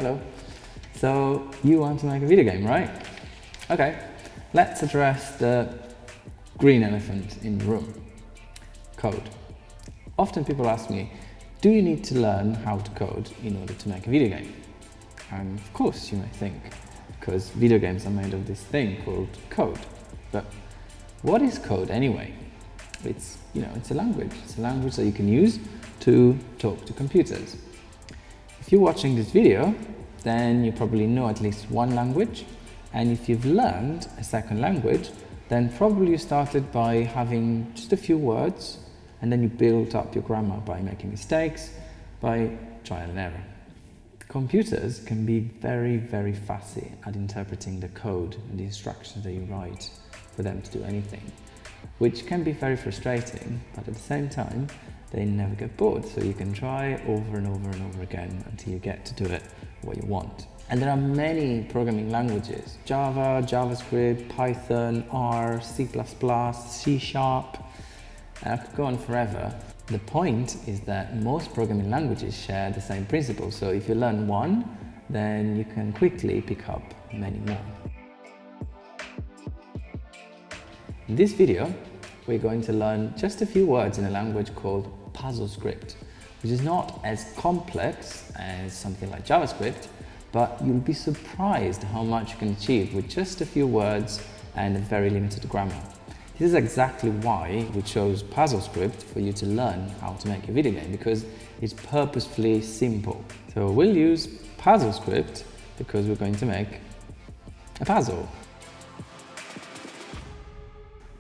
Hello. So you want to make a video game, right? Okay, let's address the green elephant in the room, code. Often people ask me, do you need to learn how to code in order to make a video game? And of course you may think, because video games are made of this thing called code. But what is code anyway? It's a language. It's a language that you can use to talk to computers. If you're watching this video, then you probably know at least one language. And if you've learned a second language, then probably you started by having just a few words, and then you built up your grammar by making mistakes, by trial and error. Computers can be very, very fussy at interpreting the code and the instructions that you write for them to do anything, which can be very frustrating, but at the same time, they never get bored, so you can try over and over and over again until you get to do it what you want. And there are many programming languages: Java, JavaScript, Python, R, C++, C#, and I could go on forever. The point is that most programming languages share the same principles, so if you learn one, then you can quickly pick up many more. In this video, we're going to learn just a few words in a language called PuzzleScript, which is not as complex as something like JavaScript, but you'll be surprised how much you can achieve with just a few words and a very limited grammar. This is exactly why we chose PuzzleScript for you to learn how to make a video game, because it's purposefully simple. So we'll use PuzzleScript because we're going to make a puzzle.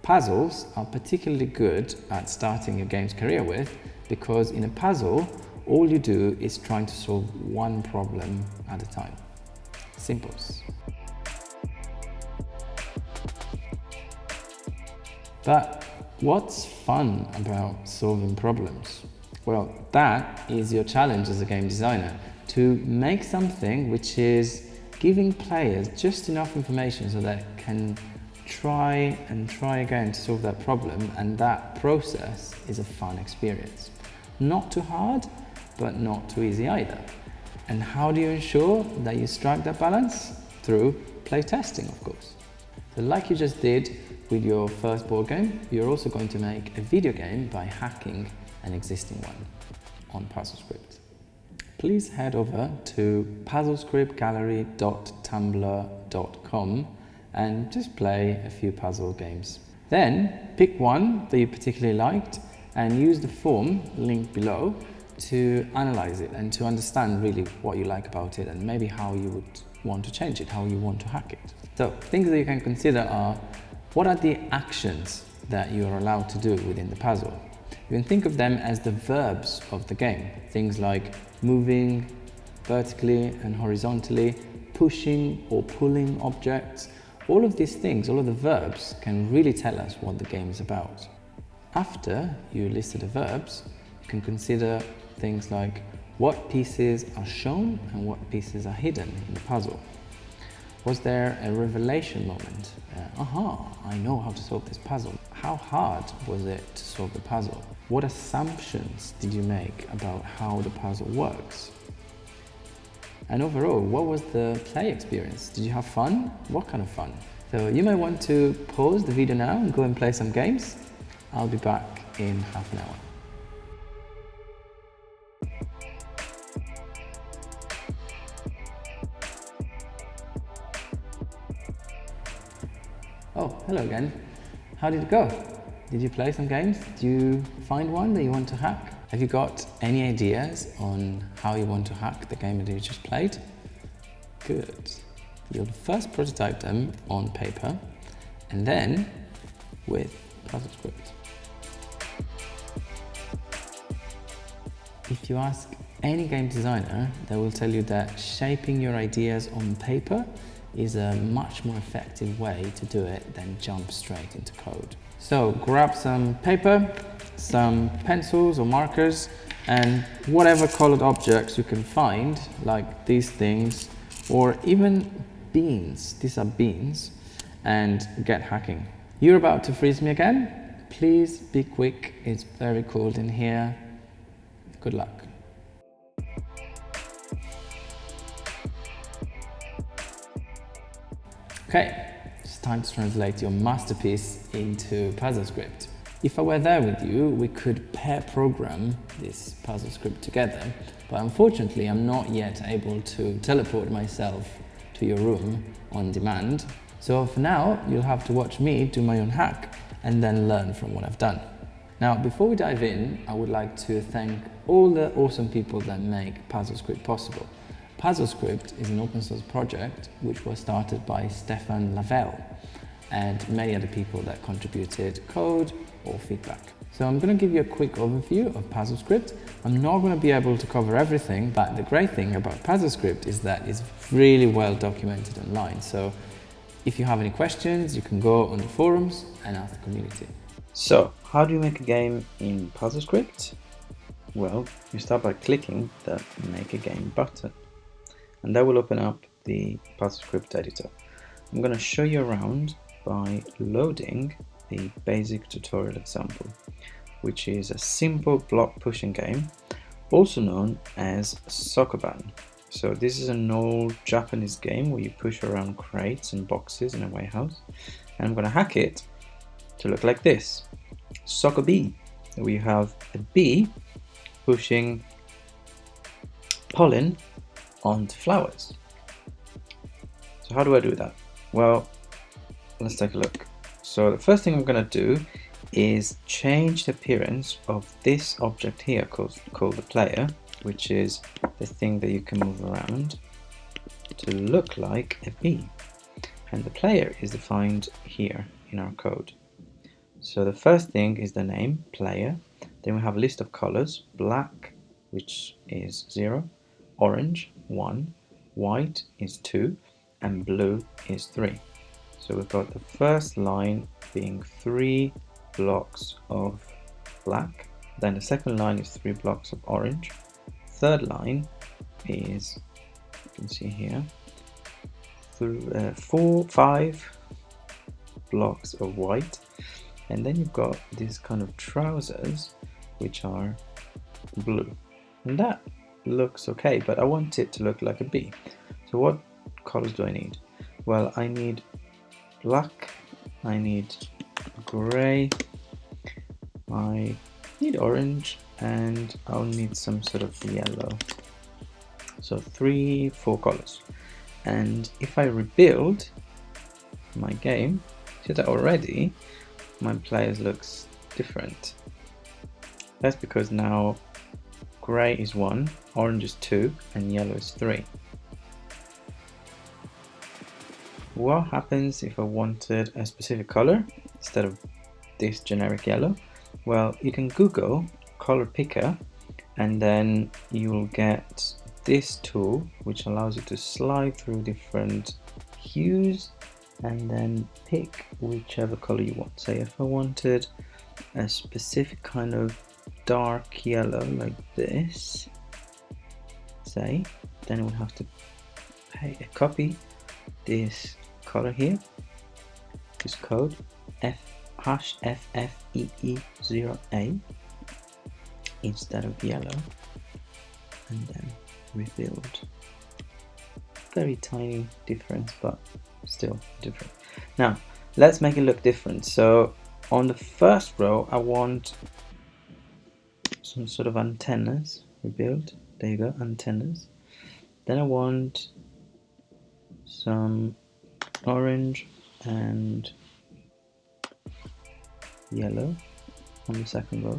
Puzzles are particularly good at starting your game's career with, because in a puzzle, all you do is trying to solve one problem at a time. Simples. But what's fun about solving problems? Well, that is your challenge as a game designer, to make something which is giving players just enough information so that they can try and try again to solve that problem, and that process is a fun experience. Not too hard, but not too easy either. And how do you ensure that you strike that balance? Through playtesting, of course. So like you just did with your first board game, you're also going to make a video game by hacking an existing one on PuzzleScript. Please head over to puzzlescriptgallery.tumblr.com and just play a few puzzle games. Then pick one that you particularly liked and use the form linked below to analyze it and to understand really what you like about it and maybe how you would want to change it, how you want to hack it. So things that you can consider are: what are the actions that you are allowed to do within the puzzle? You can think of them as the verbs of the game. Things like moving vertically and horizontally, pushing or pulling objects. All of these things, all of the verbs, can really tell us what the game is about. After you listed the verbs, you can consider things like what pieces are shown and what pieces are hidden in the puzzle. Was there a revelation moment? I know how to solve this puzzle. How hard was it to solve the puzzle? What assumptions did you make about how the puzzle works? And overall, what was the play experience? Did you have fun? What kind of fun? So you may want to pause the video now and go and play some games. I'll be back in half an hour. Oh, hello again. How did it go? Did you play some games? Did you find one that you want to hack? Have you got any ideas on how you want to hack the game that you just played? Good. You'll first prototype them on paper and then with PuzzleScript. If you ask any game designer, they will tell you that shaping your ideas on paper is a much more effective way to do it than jump straight into code. So grab some paper, some pencils or markers, and whatever colored objects you can find, like these things, or even beans. These are beans, and get hacking. You're about to freeze me again? Please be quick, it's very cold in here. Good luck. Okay, it's time to translate your masterpiece into PuzzleScript. If I were there with you, we could pair program this PuzzleScript together, but unfortunately I'm not yet able to teleport myself to your room on demand. So for now, you'll have to watch me do my own hack and then learn from what I've done. Now, before we dive in, I would like to thank all the awesome people that make PuzzleScript possible. PuzzleScript is an open source project which was started by Stefan Lavelle and many other people that contributed code or feedback. So I'm going to give you a quick overview of PuzzleScript. I'm not going to be able to cover everything, but the great thing about PuzzleScript is that it's really well documented online. So if you have any questions, you can go on the forums and ask the community. So, how do you make a game in PuzzleScript? Well, you start by clicking the Make a Game button, and that will open up the PuzzleScript editor. I'm going to show you around by loading the basic tutorial example, which is a simple block pushing game, also known as Sokoban. So this is an old Japanese game where you push around crates and boxes in a warehouse, and I'm going to hack it to look like this. Sokobi, we have a bee pushing pollen onto flowers. So how do I do that? Well, let's take a look. So the first thing I'm going to do is change the appearance of this object here called the player, which is the thing that you can move around, to look like a bee. And the player is defined here in our code. So the first thing is the name, player. Then we have a list of colors, black, which is 0, orange, 1, white is 2, and blue is 3. So we've got the first line being 3 blocks of black, then the second line is 3 blocks of orange, third line is, you can see here, 5 blocks of white, and then you've got these kind of trousers which are blue, and that looks okay, but I want it to look like a bee. So what colors do I need? Well, I need black, I need gray, I need orange, and I'll need some sort of yellow. So 3-4 colors. And if I rebuild my game, see that already my players looks different. That's because now gray is 1, orange is 2, and yellow is 3. What happens if I wanted a specific color instead of this generic yellow? Well, you can Google color picker, and then you will get this tool which allows you to slide through different hues and then pick whichever color you want. Say if I wanted a specific kind of dark yellow like this, say, then I would have to copy this color here, this code #FFEE0A instead of yellow, and then rebuild. Very tiny difference, but still different. Now let's make it look different. So on the first row I want some sort of antennas. Rebuild, there you go, antennas. Then I want some orange and yellow on the second row.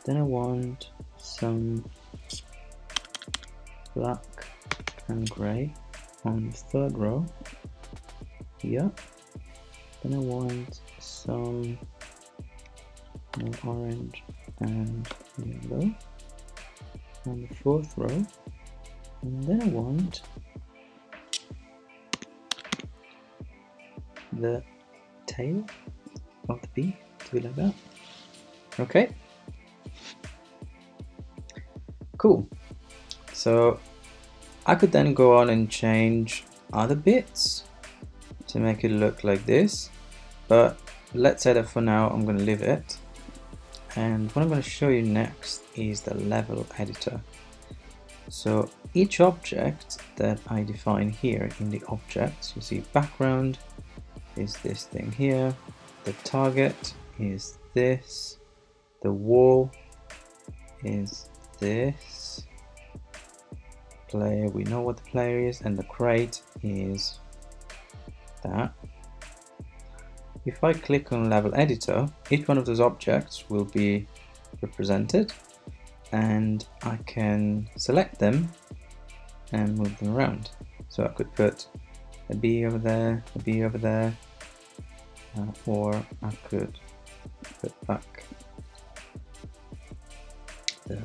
Then I want some black and grey on the third row here. Then I want some more orange and yellow on the fourth row, and then I want the tail of the bee to be like that. Okay, cool. So I could then go on and change other bits to make it look like this, but let's say that for now I'm going to leave it. And what I'm going to show you next is the level editor. So each object that I define here in the objects. You see background is this thing here, the target is this, the wall is this, player, we know what the player is, and the crate is that. If I click on level editor, each one of those objects will be represented, and I can select them and move them around. So I could put a B over there, a B over there, or I could put back the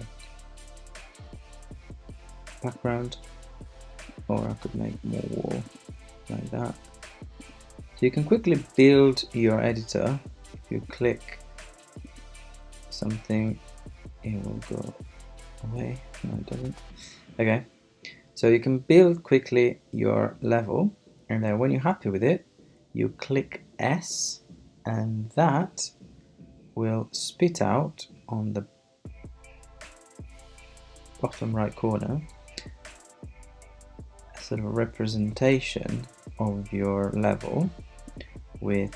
background, or I could make more wall like that. So you can quickly build your editor. If you click something, it will go away. No, it doesn't. Okay, so you can build quickly your level, and then when you're happy with it, you click S, and that will spit out on the bottom right corner a sort of representation of your level with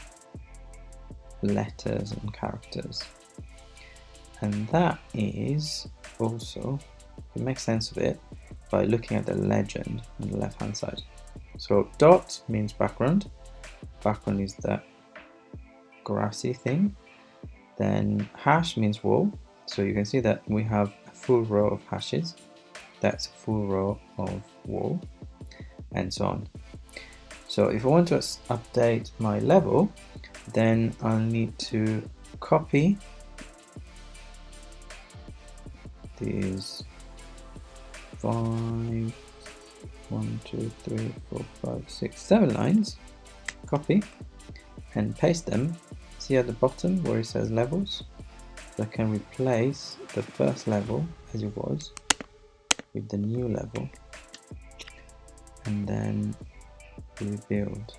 letters and characters, and that is also, you make sense of it by looking at the legend on the left hand side. So dot means background, background is that grassy thing, then hash means wall, so you can see that we have a full row of hashes, that's a full row of wall, and so on. So if I want to update my level, then I'll need to copy these 5, 1, 2, 3, 4, 5, 6, 7 lines, copy and paste them. See at the bottom where it says levels? So I can replace the first level as it was with the new level, and then rebuild.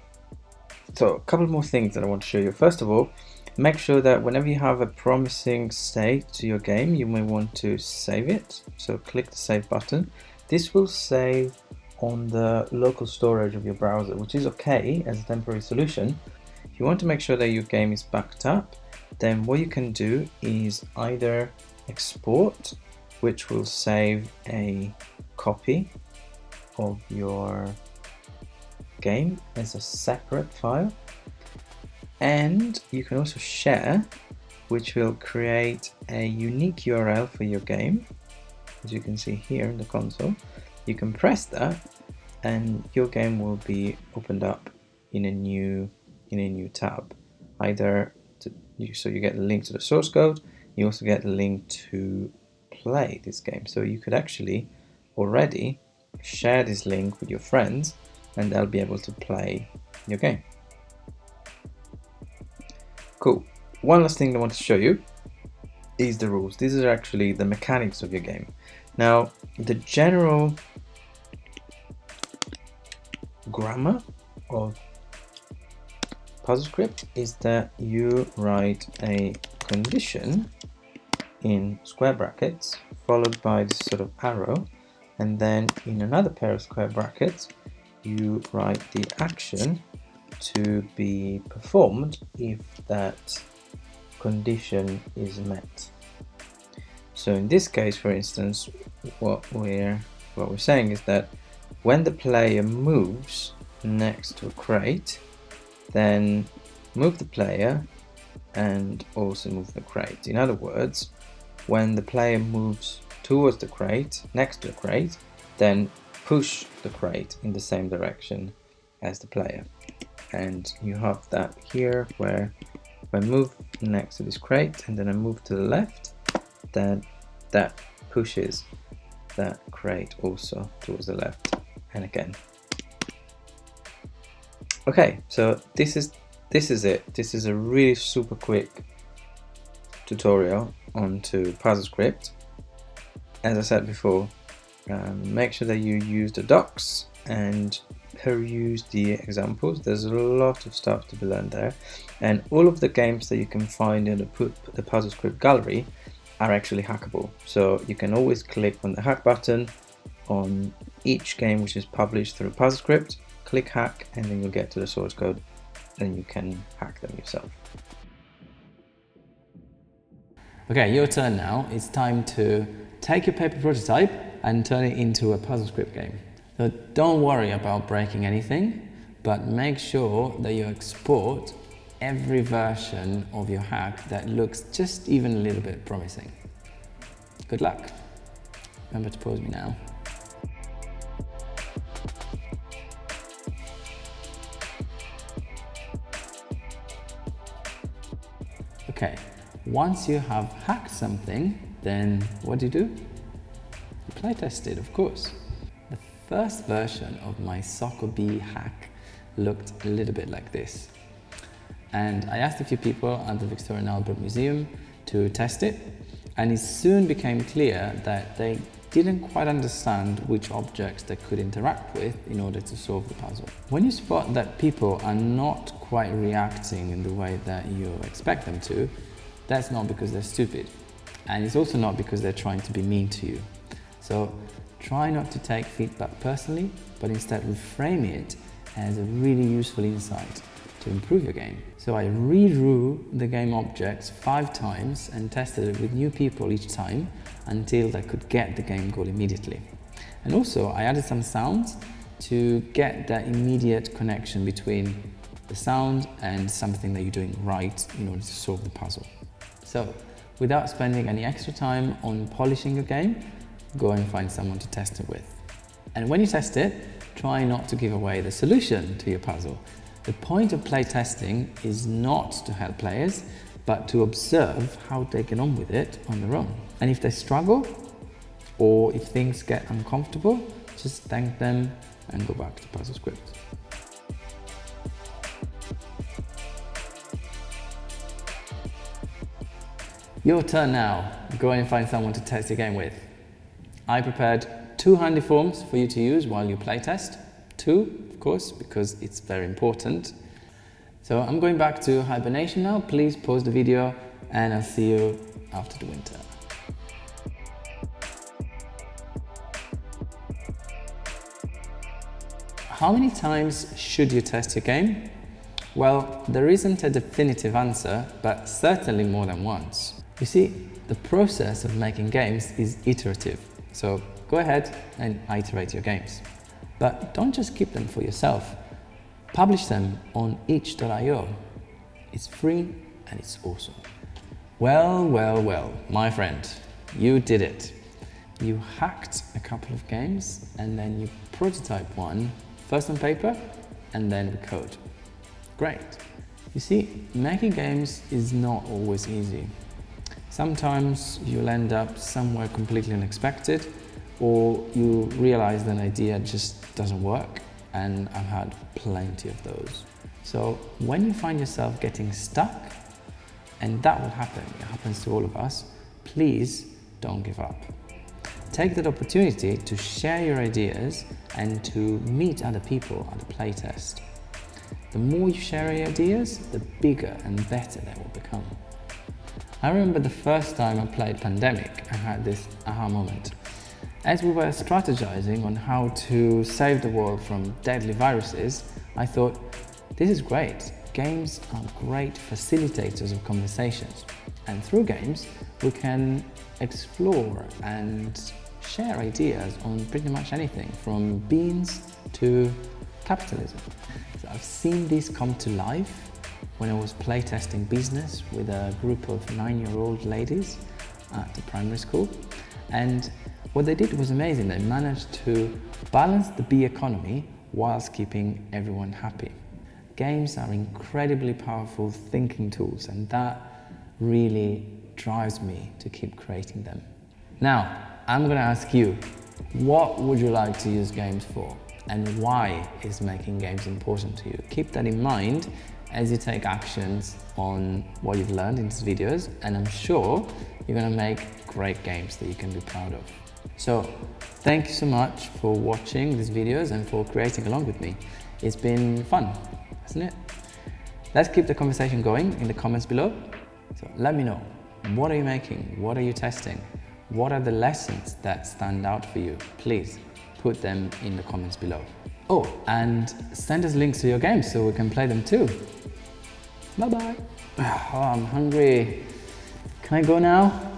So a couple more things that I want to show you. First of all, make sure that whenever you have a promising state to your game, you may want to save it. So click the save button. This will save on the local storage of your browser, which is okay as a temporary solution. If you want to make sure that your game is backed up, then what you can do is either export, which will save a copy of your game as a separate file, and you can also share, which will create a unique URL for your game, as you can see here in the console. You can press that and your game will be opened up in a new tab, so you get a link to the source code, you also get a link to play this game. So you could actually already share this link with your friends and they'll be able to play your game. Cool. One last thing I want to show you is the rules. These are actually the mechanics of your game. Now, the general grammar of PuzzleScript is that you write a condition in square brackets followed by this sort of arrow, and then in another pair of square brackets you write the action to be performed if that condition is met. So in this case, for instance, what we're saying is that when the player moves next to a crate, then move the player and also move the crate. In other words, when the player moves towards the crate, next to the crate, then push the crate in the same direction as the player. And you have that here where if I move next to this crate and then I move to the left, then that pushes that crate also towards the left, and again. Okay, so this is it. This is a really super quick tutorial onto PuzzleScript. As I said before, make sure that you use the docs and peruse the examples. There's a lot of stuff to be learned there, and all of the games that you can find in the PuzzleScript gallery are actually hackable. So you can always click on the hack button on each game which is published through PuzzleScript, click hack, and then you'll get to the source code and you can hack them yourself. Okay, your turn now. It's time to take your paper prototype and turn it into a PuzzleScript game. So don't worry about breaking anything, but make sure that you export every version of your hack that looks just even a little bit promising. Good luck. Remember to pause me now. Okay, once you have hacked something, then what do? You playtest it, of course. The first version of my soccer bee hack looked a little bit like this. And I asked a few people at the Victoria and Albert Museum to test it, and it soon became clear that they didn't quite understand which objects they could interact with in order to solve the puzzle. When you spot that people are not quite reacting in the way that you expect them to, that's not because they're stupid. And it's also not because they're trying to be mean to you. So try not to take feedback personally, but instead reframe it as a really useful insight to improve your game. So I redrew the game objects 5 times and tested it with new people each time until they could get the game goal immediately. And also I added some sounds to get that immediate connection between the sound and something that you're doing right in order to solve the puzzle. So without spending any extra time on polishing your game, go and find someone to test it with. And when you test it, try not to give away the solution to your puzzle. The point of playtesting is not to help players, but to observe how they get on with it on their own. And if they struggle, or if things get uncomfortable, just thank them and go back to PuzzleScript. Your turn now. Go and find someone to test your game with. I prepared 2 handy forms for you to use while you playtest. 2, of course, because it's very important. So I'm going back to hibernation now. Please pause the video and I'll see you after the winter. How many times should you test your game? Well, there isn't a definitive answer, but certainly more than once. You see, the process of making games is iterative, so go ahead and iterate your games. But don't just keep them for yourself. Publish them on itch.io. It's free and it's awesome. Well, well, well, my friend, you did it. You hacked a couple of games and then you prototyped one, first on paper and then with code. Great. You see, making games is not always easy. Sometimes you'll end up somewhere completely unexpected, or you realize that an idea just doesn't work, and I've had plenty of those. So when you find yourself getting stuck, and that will happen, it happens to all of us, please don't give up. Take that opportunity to share your ideas and to meet other people at the playtest. The more you share your ideas, the bigger and better they will become. I remember the first time I played Pandemic, I had this aha moment. As we were strategizing on how to save the world from deadly viruses, I thought, this is great. Games are great facilitators of conversations. And through games, we can explore and share ideas on pretty much anything, from beans to capitalism. So I've seen this come to life when I was playtesting business with a group of 9-year-old ladies at the primary school. And what they did was amazing. They managed to balance the bee economy whilst keeping everyone happy. Games are incredibly powerful thinking tools, and that really drives me to keep creating them. Now, I'm going to ask you, what would you like to use games for? And why is making games important to you? Keep that in mind as you take actions on what you've learned in these videos, and I'm sure you're going to make great games that you can be proud of. So, thank you so much for watching these videos and for creating along with me. It's been fun, hasn't it? Let's keep the conversation going in the comments below. So let me know, what are you making? What are you testing? What are the lessons that stand out for you? Please put them in the comments below. Oh, and send us links to your games so we can play them too. Bye bye. Oh, I'm hungry. Can I go now?